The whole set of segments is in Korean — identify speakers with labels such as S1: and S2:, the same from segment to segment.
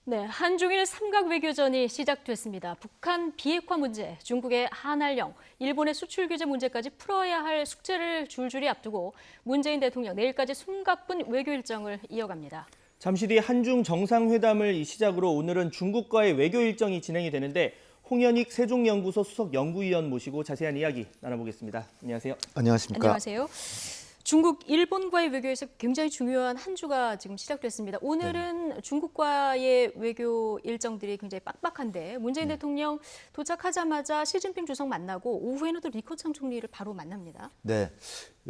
S1: 네, 한중일 삼각 외교전이 시작됐습니다. 북한 비핵화 문제, 중국의 한알령, 일본의 수출 규제 문제까지 풀어야 할 숙제를 줄줄이 앞두고 문재인 대통령 내일까지 숨가쁜 외교 일정을 이어갑니다.
S2: 잠시 뒤 한중 정상회담을 시작으로 오늘은 중국과의 외교 일정이 진행이 되는데 홍현익 세종연구소 수석 연구위원 모시고 자세한 이야기 나눠보겠습니다. 안녕하세요.
S3: 안녕하십니까.
S1: 안녕하세요. 중국, 일본과의 외교에서 굉장히 중요한 한 주가 지금 시작됐습니다. 오늘은 중국과의 외교 일정들이 굉장히 빡빡한데 문재인 대통령 도착하자마자 시진핑 주석 만나고 오후에는 또 리커창 총리를 바로 만납니다.
S3: 네,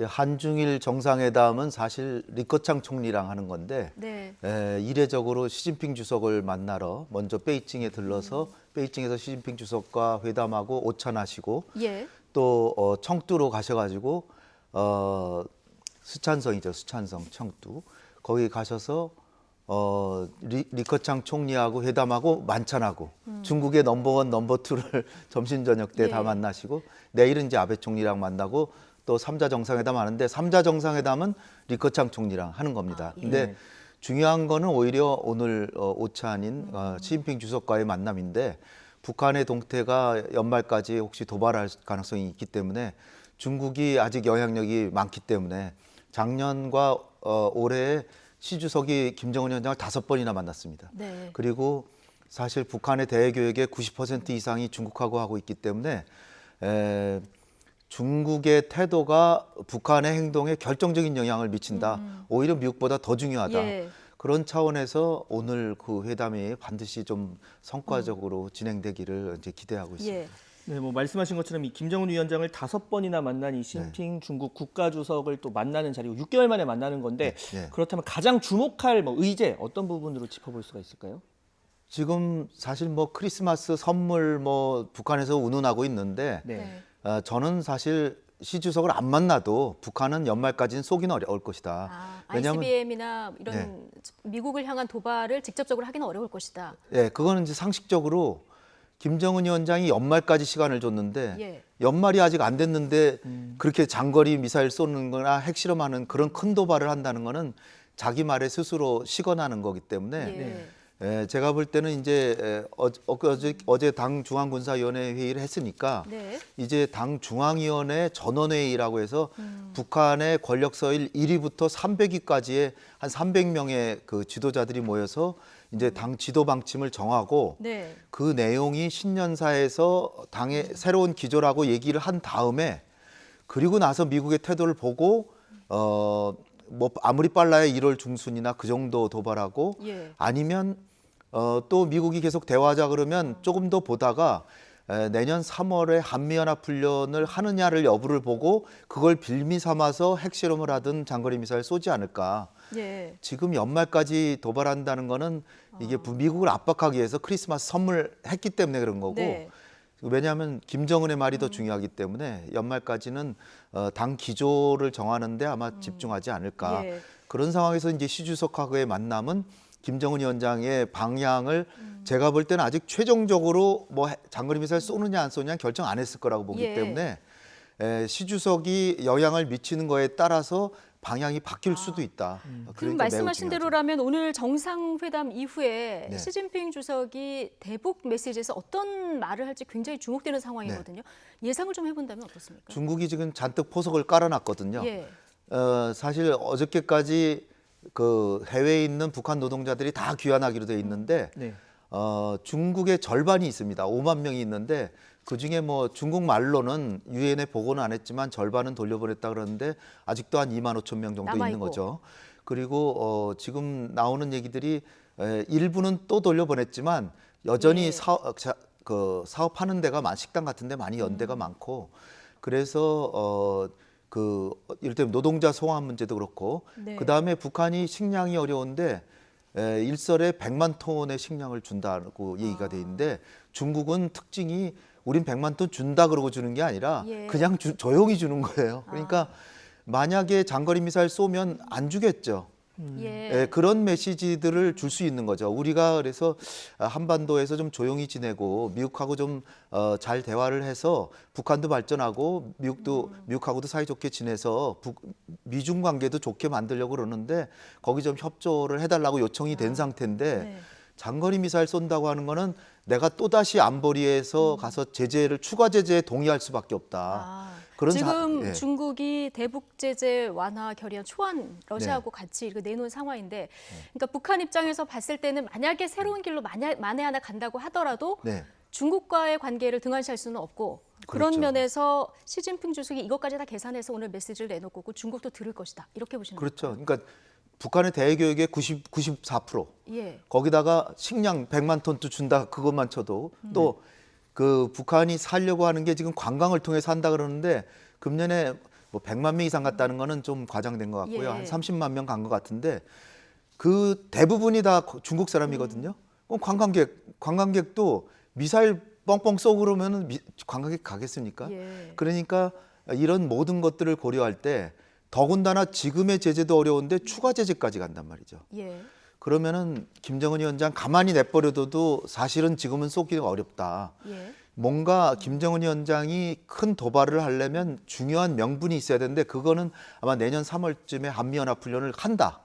S3: 한중일 정상회담은 사실 리커창 총리랑 하는 건데
S1: 네.
S3: 이례적으로 시진핑 주석을 만나러 먼저 베이징에 들러서 베이징에서 시진핑 주석과 회담하고 오찬하시고
S1: 예.
S3: 또 청두로 가셔가지고 스촨성이죠, 스촨성 청두 거기 가셔서 리커창 총리하고 회담하고 만찬하고 중국의 넘버원 넘버투를 점심 저녁 때 다
S1: 예.
S3: 만나시고 내일은 이제 아베 총리랑 만나고 또 3자 정상회담 하는데 3자 정상회담은 리커창 총리랑 하는 겁니다.
S1: 예.
S3: 근데 중요한 거는 오히려 오늘 오찬인 시진핑 주석과의 만남인데 북한의 동태가 연말까지 혹시 도발할 가능성이 있기 때문에 중국이 아직 영향력이 많기 때문에 작년과 올해 시 주석이 김정은 위원장을 5번이나 만났습니다.
S1: 네.
S3: 그리고 사실 북한의 대외교역의 90% 이상이 중국하고 하고 있기 때문에 중국의 태도가 북한의 행동에 결정적인 영향을 미친다. 오히려 미국보다 더 중요하다.
S1: 예.
S3: 그런 차원에서 오늘 그 회담이 반드시 좀 성과적으로 진행되기를 이제 기대하고 있습니다.
S1: 예.
S2: 네, 뭐 말씀하신 것처럼 이 김정은 위원장을 5번이나 만난 이 시진핑 중국 국가주석을 또 만나는 자리고 6개월 만에 만나는 건데
S3: 네.
S2: 그렇다면 가장 주목할 뭐 의제 어떤 부분으로 짚어볼 수가 있을까요?
S3: 지금 사실 뭐 크리스마스 선물 뭐 북한에서 운운하고 있는데
S2: 네.
S1: 네.
S3: 저는 사실 시 주석을 안 만나도 북한은 연말까지는 쏘기는 어려울 것이다. 왜냐하면
S1: ICBM이나 이런 미국을 향한 도발을 직접적으로 하기는 어려울 것이다.
S3: 그거는 이제 상식적으로 김정은 위원장이 연말까지 시간을 줬는데
S1: 예.
S3: 연말이 아직 안 됐는데 그렇게 장거리 미사일 쏘는 거나 핵실험하는 그런 큰 도발을 한다는 거는 자기 말에 스스로 시건하는 거기 때문에 제가 볼 때는 이제 어제 당 중앙군사위원회 회의를 했으니까
S1: 네.
S3: 이제 당 중앙위원회 전원회의라고 해서 북한의 권력서일 1위부터 300위까지의 한 300명의 그 지도자들이 모여서 이제 당 지도 방침을 정하고
S1: 네.
S3: 그 내용이 신년사에서 당의 새로운 기조라고 얘기를 한 다음에 그리고 나서 미국의 태도를 보고 뭐 아무리 빨라야 1월 중순이나 그 정도 도발하고
S1: 예.
S3: 아니면 또 미국이 계속 대화하자 그러면 조금 더 보다가 내년 3월에 한미연합훈련을 하느냐를 여부를 보고 그걸 빌미 삼아서 핵실험을 하든 장거리 미사일 쏘지 않을까.
S1: 예.
S3: 지금 연말까지 도발한다는 거는 이게 미국을 압박하기 위해서 크리스마스 선물했기 때문에 그런 거고
S1: 네.
S3: 왜냐하면 김정은의 말이 더 중요하기 때문에 연말까지는 당 기조를 정하는데 아마 집중하지 않을까.
S1: 예.
S3: 그런 상황에서 이제 시 주석하고의 만남은 김정은 위원장의 방향을 제가 볼 때는 아직 최종적으로 뭐 장거리 미사일 쏘느냐 안 쏘느냐 결정 안 했을 거라고 보기
S1: 예.
S3: 때문에 시 주석이 영향을 미치는 거에 따라서 방향이 바뀔 수도 있다.
S1: 그럼
S3: 그러니까 매우
S1: 말씀하신
S3: 중요하죠.
S1: 대로라면 오늘 정상회담 이후에
S3: 네.
S1: 시진핑 주석이 대북 메시지에서 어떤 말을 할지 굉장히 주목되는 상황이거든요. 예상을 좀 해본다면 어떻습니까?
S3: 중국이 지금 잔뜩 포석을 깔아놨거든요.
S1: 예.
S3: 사실 어저께까지 그 해외에 있는 북한 노동자들이 다 귀환하기로 돼 있는데
S2: 네.
S3: 중국의 절반이 있습니다. 5만 명이 있는데 그 중에 뭐 중국 말로는 유엔에 보고는 안 했지만 절반은 돌려보냈다 그러는데 아직도 한 2만 5천 명 정도 있는
S1: 남아있고.
S3: 거죠. 그리고 지금 나오는 얘기들이 일부는 또 돌려보냈지만 여전히
S1: 예.
S3: 사업하는 데가 식당 같은 데 많이 연대가 많고 그래서 이를테면 노동자 송환 문제도 그렇고
S1: 네.
S3: 그다음에 북한이 식량이 어려운데 일설에 100만 톤의 식량을 준다고 얘기가 돼 있는데 중국은 특징이 우린 100만 톤 준다 그러고 주는 게 아니라
S1: 예.
S3: 그냥 조용히 주는 거예요. 그러니까 만약에 장거리 미사일 쏘면 안 주겠죠.
S1: 예.
S3: 그런 메시지들을 줄 수 있는 거죠. 우리가 그래서 한반도에서 좀 조용히 지내고 미국하고 좀 잘 대화를 해서 북한도 발전하고 미국하고도 사이좋게 지내서 미중 관계도 좋게 만들려고 그러는데 거기 좀 협조를 해달라고 요청이 된 상태인데
S1: 네.
S3: 장거리 미사일 쏜다고 하는 거는 내가 또다시 안보리에서 가서 추가 제재에 동의할 수밖에 없다.
S1: 아,
S3: 그런
S1: 지금
S3: 예.
S1: 중국이 대북 제재 완화 결의안 초안 러시아하고 같이 이렇게 내놓은 상황인데, 그러니까 북한 입장에서 봤을 때는 만약에 새로운 길로 만에 하나 간다고 하더라도
S3: 네.
S1: 중국과의 관계를 등한시할 수는 없고 그런
S3: 그렇죠.
S1: 면에서 시진핑 주석이 이것까지 다 계산해서 오늘 메시지를 내놓고 중국도 들을 것이다 이렇게 보시는
S3: 그렇죠.
S1: 거예요?
S3: 그러니까 북한의 대외교역의 94%.
S1: 예.
S3: 거기다가 식량 100만 톤도 준다 그것만 쳐도 또 그 북한이 살려고 하는 게 지금 관광을 통해서 한다 그러는데 금년에 뭐 100만 명 이상 갔다는 거는 좀 과장된 것 같고요.
S1: 예.
S3: 한 30만 명 간 것 같은데 그 대부분이 다 중국 사람이거든요. 그럼 관광객도 미사일 뻥뻥 쏘고 그러면은 관광객 가겠습니까?
S1: 예.
S3: 그러니까 이런 모든 것들을 고려할 때 더군다나 지금의 제재도 어려운데 추가 제재까지 간단 말이죠.
S1: 예.
S3: 그러면은 김정은 위원장 가만히 내버려둬도 사실은 지금은 쏘기가 어렵다.
S1: 예.
S3: 뭔가 김정은 위원장이 큰 도발을 하려면 중요한 명분이 있어야 되는데 그거는 아마 내년 3월쯤에 한미연합훈련을 한다.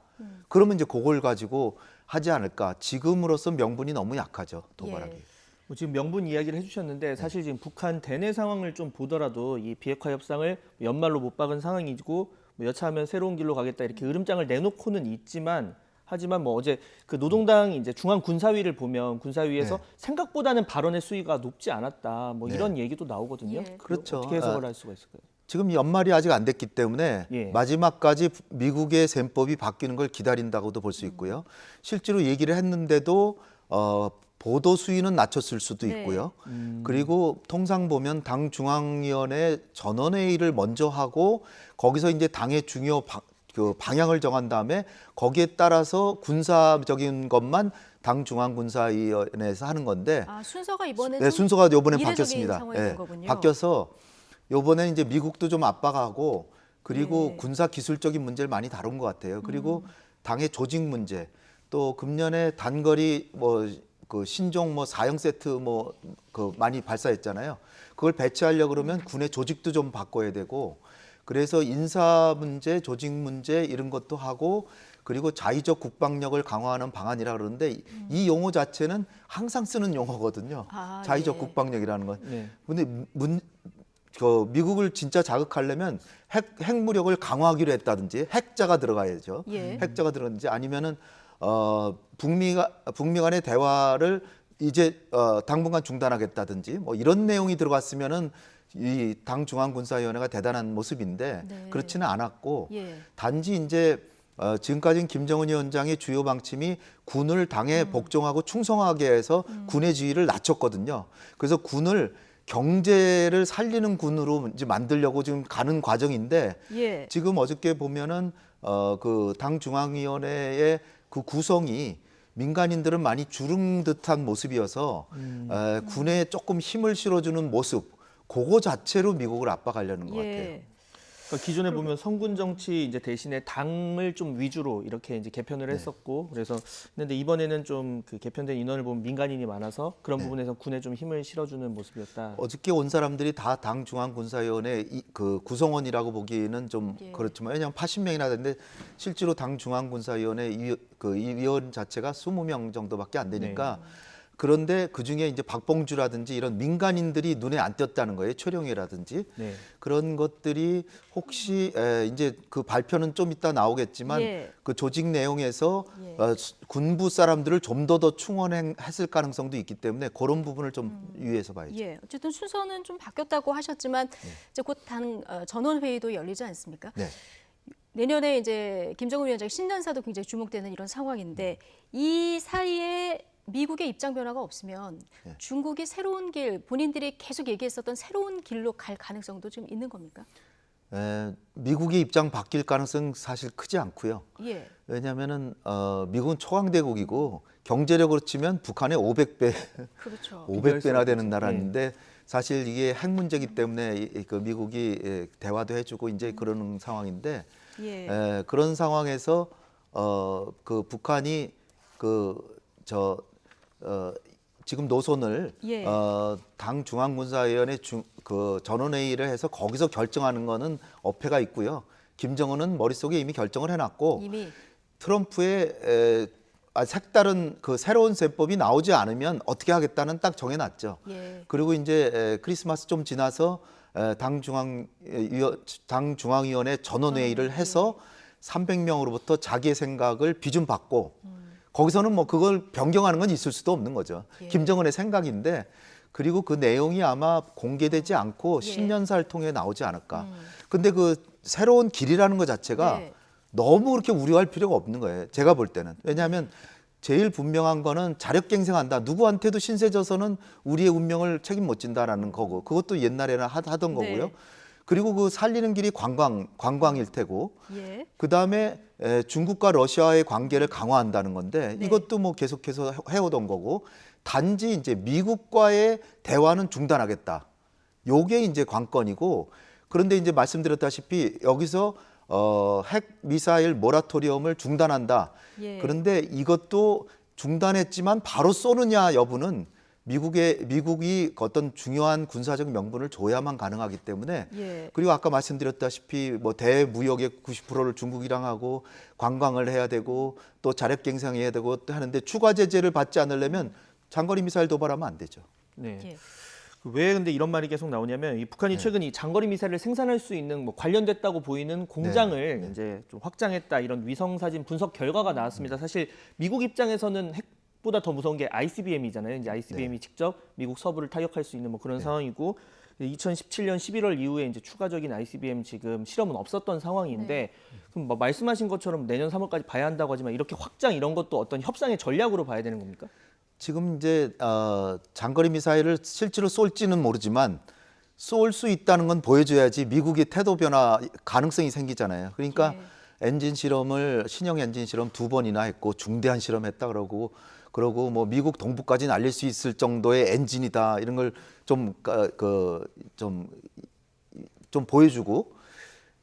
S3: 그러면 이제 그걸 가지고 하지 않을까. 지금으로서 명분이 너무 약하죠. 도발하기.
S1: 예.
S2: 뭐 지금 명분 이야기를 해주셨는데 사실 지금 북한 대내 상황을 좀 보더라도 이 비핵화 협상을 연말로 못 박은 상황이고 뭐 여차하면 새로운 길로 가겠다 이렇게 으름장을 내놓고는 있지만 하지만 뭐 어제 그 노동당 이제 중앙 군사위를 보면 군사위에서
S3: 네.
S2: 생각보다는 발언의 수위가 높지 않았다 뭐
S3: 네.
S2: 이런 얘기도 나오거든요.
S1: 예.
S3: 그렇죠.
S2: 어떻게 해석을 할 수가 있을까요?
S3: 지금 연말이 아직 안 됐기 때문에
S2: 예.
S3: 마지막까지 미국의 셈법이 바뀌는 걸 기다린다고도 볼 수 있고요. 실제로 얘기를 했는데도 보도 수위는 낮췄을 수도
S1: 네.
S3: 있고요. 그리고 통상 보면 당 중앙위원회 전원회의를 먼저 하고 거기서 이제 당의 중요 그 방향을 정한 다음에 거기에 따라서 군사적인 것만 당 중앙군사위원회에서 하는 건데
S1: 아, 순서가 이번에
S3: 네, 순서가 이번에
S1: 이례적인
S3: 바뀌었습니다.
S1: 상황이 된
S3: 네,
S1: 거군요.
S3: 바뀌어서 이번에 이제 미국도 좀 압박하고 그리고
S1: 네.
S3: 군사 기술적인 문제를 많이 다룬 것 같아요. 그리고 당의 조직 문제 또 금년에 단거리 뭐 그 신종 뭐 4형 세트 뭐 그 많이 발사했잖아요. 그걸 배치하려고 그러면 군의 조직도 좀 바꿔야 되고 그래서 인사 문제, 조직 문제 이런 것도 하고 그리고 자의적 국방력을 강화하는 방안이라 그러는데 이 용어 자체는 항상 쓰는 용어거든요.
S1: 아,
S3: 자의적
S1: 예.
S3: 국방력이라는 건.
S2: 네.
S3: 근데 미국을 진짜 자극하려면 핵무력을 강화하기로 했다든지 핵자가 들어가야죠.
S1: 예.
S3: 핵자가 들어가든지 아니면은 북미 간의 대화를 이제 당분간 중단하겠다든지 뭐 이런 내용이 들어갔으면은 이 당 중앙군사위원회가 대단한 모습인데
S1: 네.
S3: 그렇지는 않았고
S1: 예.
S3: 단지 이제 지금까지는 김정은 위원장의 주요 방침이 군을 당에 복종하고 충성하게 해서 군의 지위를 낮췄거든요. 그래서 군을 경제를 살리는 군으로 이제 만들려고 지금 가는 과정인데
S1: 예.
S3: 지금 어저께 보면은 그 당 중앙위원회의 그 구성이 민간인들은 많이 주름 듯한 모습이어서 군에 조금 힘을 실어주는 모습 그거 자체로 미국을 압박하려는 것 같아요.
S1: 예.
S2: 그러니까 기존에 보면 성군 정치 이제 대신에 당을 좀 위주로 이렇게 이제 개편을
S3: 네.
S2: 했었고 그래서 근데 이번에는 좀 그 개편된 인원을 보면 민간인이 많아서 그런
S3: 네.
S2: 부분에서 군에 좀 힘을 실어주는 모습이었다.
S3: 어저께 온 사람들이 다 당 중앙군사위원회 그 구성원이라고 보기에는 좀
S1: 예.
S3: 그렇지만 왜냐하면 80명이나 되는데 실제로 당 중앙군사위원회 이 위원 자체가 20명 정도밖에 안 되니까 그런데 그중에 이제 박봉주라든지 이런 민간인들이 눈에 안 띄었다는 거예요. 최룡해라든지
S2: 네.
S3: 그런 것들이 혹시 이제 그 발표는 좀 이따 나오겠지만
S1: 예.
S3: 그 조직 내용에서
S1: 예.
S3: 군부 사람들을 좀 더 충원했을 가능성도 있기 때문에 그런 부분을 좀 유의해서 봐야죠.
S1: 예. 어쨌든 순서는 좀 바뀌었다고 하셨지만 이제 곧 당 전원 회의도 열리지 않습니까?
S3: 네.
S1: 내년에 이제 김정은 위원장의 신년사도 굉장히 주목되는 이런 상황인데 이 사이에 미국의 입장 변화가 없으면 중국이 새로운 길, 본인들이 계속 얘기했었던 새로운 길로 갈 가능성도 좀 있는 겁니까?
S3: 미국의 입장 바뀔 가능성 사실 크지 않고요.
S1: 예.
S3: 왜냐하면은 미국은 초강대국이고 경제력으로 치면 북한의 500배,
S1: 그렇죠.
S3: 500배나 되는 나라인데 사실 이게 핵 문제이기 때문에 그 미국이 대화도 해주고 이제 그러는 상황인데
S1: 예.
S3: 그런 상황에서 그 북한이 지금 노선을
S1: 예.
S3: 당 중앙군사위원회 그 전원회의를 해서 거기서 결정하는 거는 어폐가 있고요. 김정은은 머릿속에 이미 결정을 해놨고
S1: 이미
S3: 트럼프의 색다른 그 새로운 셈법이 나오지 않으면 어떻게 하겠다는 딱 정해놨죠.
S1: 예.
S3: 그리고 이제 크리스마스 좀 지나서 당 중앙위원회 전원회의를 해서 300명으로부터 자기의 생각을 비준받고 거기서는 뭐 그걸 변경하는 건 있을 수도 없는 거죠.
S1: 예.
S3: 김정은의 생각인데 그리고 그 내용이 아마 공개되지 않고
S1: 예.
S3: 신년사를 통해 나오지 않을까. 근데 그 새로운 길이라는 것 자체가
S1: 네.
S3: 너무 그렇게 우려할 필요가 없는 거예요. 제가 볼 때는. 왜냐하면 제일 분명한 거는 자력갱생한다. 누구한테도 신세져서는 우리의 운명을 책임 못 진다라는 거고 그것도 옛날에는 하던
S1: 네.
S3: 거고요. 그리고 그 살리는 길이 관광일 테고
S1: 예.
S3: 그다음에 중국과 러시아의 관계를 강화한다는 건데
S1: 네.
S3: 이것도 뭐 계속해서 해오던 거고 단지 이제 미국과의 대화는 중단하겠다. 요게 이제 관건이고 그런데 이제 말씀드렸다시피 여기서 핵 미사일 모라토리엄을 중단한다.
S1: 예.
S3: 그런데 이것도 중단했지만 바로 쏘느냐 여부는 미국이 어떤 중요한 군사적 명분을 줘야만 가능하기 때문에
S1: 예.
S3: 그리고 아까 말씀드렸다시피 뭐 대무역의 90%를 중국이랑 하고 관광을 해야 되고 또 자력갱생해야 되고 또 하는데 추가 제재를 받지 않으려면 장거리 미사일 도발하면 안 되죠.
S2: 네.
S1: 예.
S2: 왜 근데 이런 말이 계속 나오냐면 이 북한이 최근 이 장거리 미사일을 생산할 수 있는 뭐 관련됐다고 보이는 공장을 이제 좀 확장했다 이런 위성 사진 분석 결과가 나왔습니다. 사실 미국 입장에서는 핵보다 더 무서운 게 ICBM이잖아요. 이제 ICBM이 직접 미국 서부를 타격할 수 있는 뭐 그런 상황이고 2017년 11월 이후에 이제 추가적인 ICBM 지금 실험은 없었던 상황인데 그럼 뭐 말씀하신 것처럼 내년 3월까지 봐야 한다고 하지만 이렇게 확장 이런 것도 어떤 협상의 전략으로 봐야 되는 겁니까?
S3: 지금 이제 장거리 미사일을 실제로 쏠지는 모르지만 쏠 수 있다는 건 보여줘야지 미국이 태도 변화 가능성이 생기잖아요. 그러니까 엔진 실험을 신형 엔진 실험 2번이나 했고 중대한 실험했다 그러고 뭐 미국 동부까지 날릴 수 있을 정도의 엔진이다 이런 걸 좀 보여주고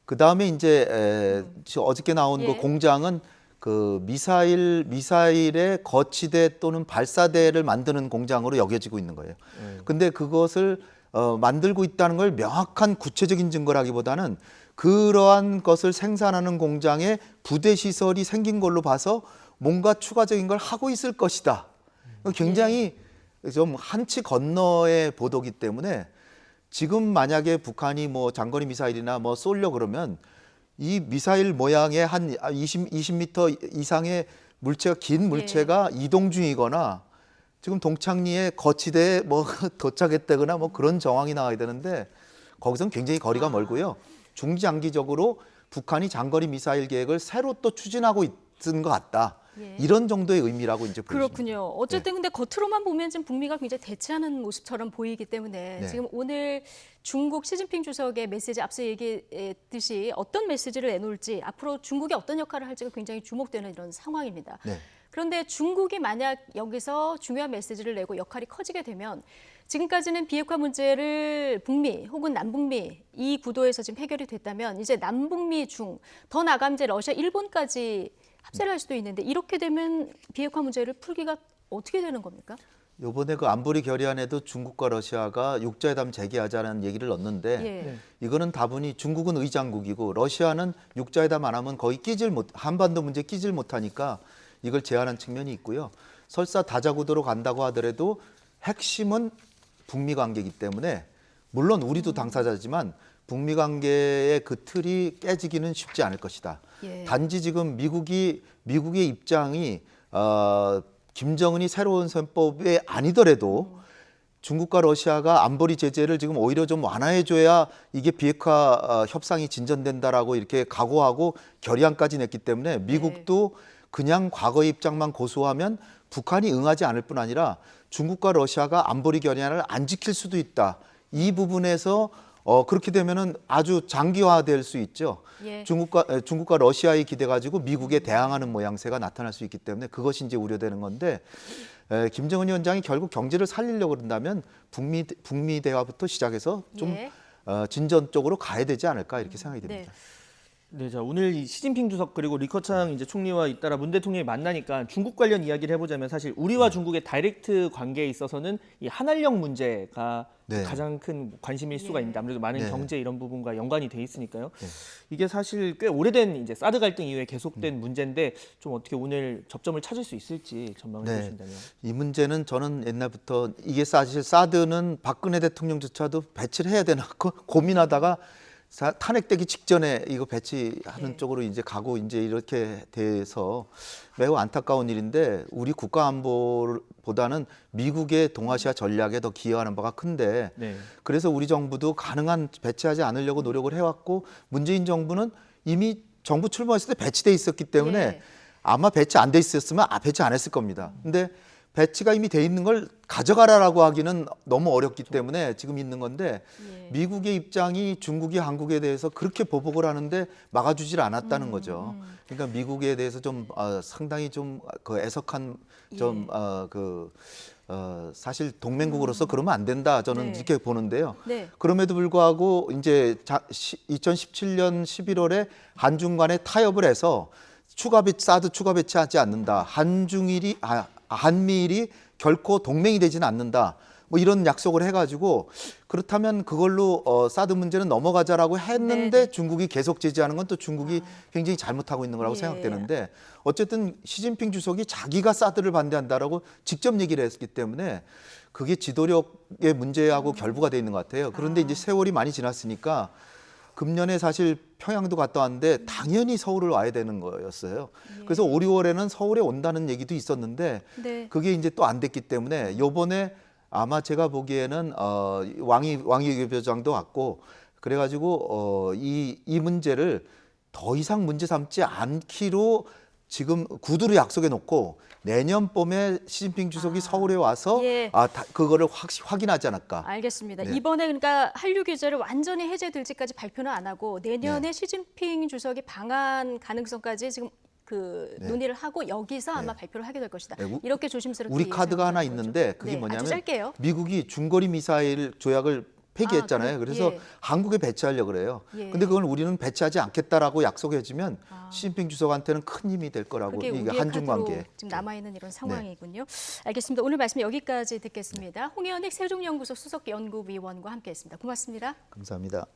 S3: 그 다음에 이제 어저께 나온
S1: 예.
S3: 그 공장은 그 미사일의 거치대 또는 발사대를 만드는 공장으로 여겨지고 있는 거예요. 근데 그것을 만들고 있다는 걸 명확한 구체적인 증거라기보다는 그러한 것을 생산하는 공장에 부대 시설이 생긴 걸로 봐서 뭔가 추가적인 걸 하고 있을 것이다. 굉장히 좀 한치 건너의 보도기 때문에 지금 만약에 북한이 뭐 장거리 미사일이나 뭐 쏠려 그러면 이 미사일 모양의 한 20m 이상의 긴 물체가 이동 중이거나 지금 동창리에 거치대에 뭐 도착했다거나 뭐 그런 정황이 나와야 되는데 거기서는 굉장히 거리가 멀고요. 중장기적으로 북한이 장거리 미사일 계획을 새로 또 추진하고 있는 것 같다.
S1: 예.
S3: 이런 정도의 의미라고 이제 보입니다.
S1: 그렇군요. 어쨌든 근데 겉으로만 보면 지금 북미가 굉장히 대치하는 모습처럼 보이기 때문에
S3: 네.
S1: 지금 오늘 중국 시진핑 주석의 메시지 앞서 얘기했듯이 어떤 메시지를 내놓을지 앞으로 중국이 어떤 역할을 할지가 굉장히 주목되는 이런 상황입니다.
S3: 네.
S1: 그런데 중국이 만약 여기서 중요한 메시지를 내고 역할이 커지게 되면 지금까지는 비핵화 문제를 북미 혹은 남북미 이 구도에서 지금 해결이 됐다면 이제 남북미 중 더 나가면 이제 러시아, 일본까지 합세를 할 수도 있는데 이렇게 되면 비핵화 문제를 풀기가 어떻게 되는 겁니까?
S3: 이번에 그 안보리 결의안에도 중국과 러시아가 육자회담 재개하자는 얘기를 넣었는데
S1: 예.
S3: 이거는 다분히 중국은 의장국이고 러시아는 육자회담 안 하면 거의 한반도 문제 끼질 못하니까 이걸 제한한 측면이 있고요. 설사 다자구도로 간다고 하더라도 핵심은 북미 관계이기 때문에 물론 우리도 당사자지만 북미 관계의 그 틀이 깨지기는 쉽지 않을 것이다.
S1: 예.
S3: 단지 지금 미국의 입장이 김정은이 새로운 셈법이 아니더라도 중국과 러시아가 안보리 제재를 지금 오히려 좀 완화해줘야 이게 비핵화 협상이 진전된다라고 이렇게 각오하고 결의안까지 냈기 때문에 미국도 그냥 과거의 입장만 고수하면 북한이 응하지 않을 뿐 아니라 중국과 러시아가 안보리 결의안을 안 지킬 수도 있다. 이 부분에서 그렇게 되면은 아주 장기화될 수 있죠.
S1: 예.
S3: 중국과 러시아에 기대 가지고 미국에 대항하는 모양새가 나타날 수 있기 때문에 그것이 이제 우려되는 건데 김정은 위원장이 결국 경제를 살리려고 그런다면 북미 대화부터 시작해서 좀
S1: 예.
S3: 진전 쪽으로 가야 되지 않을까 이렇게 생각이 됩니다.
S1: 네.
S2: 네, 자 오늘 이 시진핑 주석 그리고 리커창 이제 총리와 잇따라 문 대통령이 만나니까 중국 관련 이야기를 해보자면 사실 우리와 중국의 다이렉트 관계에 있어서는 이 한한령 문제가
S3: 네.
S2: 가장 큰 관심일 수가 있는데 아무래도 많은
S3: 네.
S2: 경제 이런 부분과 연관이 돼 있으니까요.
S3: 네.
S2: 이게 사실 꽤 오래된 이제 사드 갈등 이후에 계속된 문제인데 좀 어떻게 오늘 접점을 찾을 수 있을지 전망을
S3: 네.
S2: 해주신다면.
S3: 이 문제는 저는 옛날부터 이게 사실 사드는 박근혜 대통령조차도 배치를 해야 되나 고민하다가 탄핵되기 직전에 이거 배치하는
S1: 네.
S3: 쪽으로 이제 가고 이제 이렇게 돼서 매우 안타까운 일인데 우리 국가 안보보다는 미국의 동아시아 전략에 더 기여하는 바가 큰데
S2: 네.
S3: 그래서 우리 정부도 가능한 배치하지 않으려고 노력을 해왔고 문재인 정부는 이미 정부 출범했을 때 배치돼 있었기 때문에
S1: 예.
S3: 아마 배치 안 돼 있었으면 배치 안 했을 겁니다. 근데 배치가 이미 돼 있는 걸 가져가라라고 하기는 너무 어렵기 때문에 지금 있는 건데
S1: 예.
S3: 미국의 입장이 중국이 한국에 대해서 그렇게 보복을 하는데 막아주질 않았다는 거죠. 그러니까 미국에 대해서 좀 상당히 좀 그 애석한 좀 사실 동맹국으로서 그러면 안 된다 저는
S1: 네.
S3: 이렇게 보는데요.
S1: 네.
S3: 그럼에도 불구하고 이제 2017년 11월에 한중 간에 타협을 해서 사드 추가 배치하지 않는다. 한미일이 결코 동맹이 되지는 않는다. 뭐 이런 약속을 해가지고 그렇다면 그걸로 사드 문제는 넘어가자라고 했는데
S1: 네네.
S3: 중국이 계속 제지하는 건 또 중국이 굉장히 잘못하고 있는 거라고
S1: 예.
S3: 생각되는데 어쨌든 시진핑 주석이 자기가 사드를 반대한다라고 직접 얘기를 했기 때문에 그게 지도력의 문제하고 결부가 돼 있는 것 같아요. 그런데 이제 세월이 많이 지났으니까 금년에 사실 평양도 갔다 왔는데 당연히 서울을 와야 되는 거였어요. 그래서 5, 6월에는 서울에 온다는 얘기도 있었는데
S1: 네.
S3: 그게 이제 또 안 됐기 때문에 요번에 아마 제가 왕이 외교부장도 왔고 그래가지고 이 문제를 더 이상 문제 삼지 않기로 지금 구두로 약속해 놓고 내년 봄에 시진핑 주석이 서울에 와서
S1: 예.
S3: 그거를 확인하지 않을까.
S1: 알겠습니다.
S3: 네.
S1: 이번에 그러니까 한류 규제를 완전히 해제될지까지 발표는 안 하고 내년에 시진핑 주석이 방한 가능성까지 지금 논의를 하고 여기서 아마 발표를 하게 될 것이다.
S3: 네,
S1: 이렇게 조심스럽게
S3: 우리 카드가 하나
S1: 예상하는 거죠.
S3: 있는데 그게
S1: 네,
S3: 뭐냐면
S1: 아주 짧게요.
S3: 미국이 중거리 미사일 조약을 폐기했잖아요. 그래서
S1: 예.
S3: 한국에 배치하려고 그래요.
S1: 예.
S3: 근데 그걸 우리는 배치하지 않겠다라고 약속해주면 시진핑 주석한테는 큰 힘이 될 거라고
S1: 그게
S3: 이게
S1: 우리의
S3: 한중
S1: 카드로
S3: 관계.
S1: 지금 남아 있는 이런 상황이군요. 알겠습니다. 오늘 말씀 여기까지 듣겠습니다. 홍현익 세종연구소 수석연구위원과 함께했습니다. 고맙습니다.
S3: 감사합니다.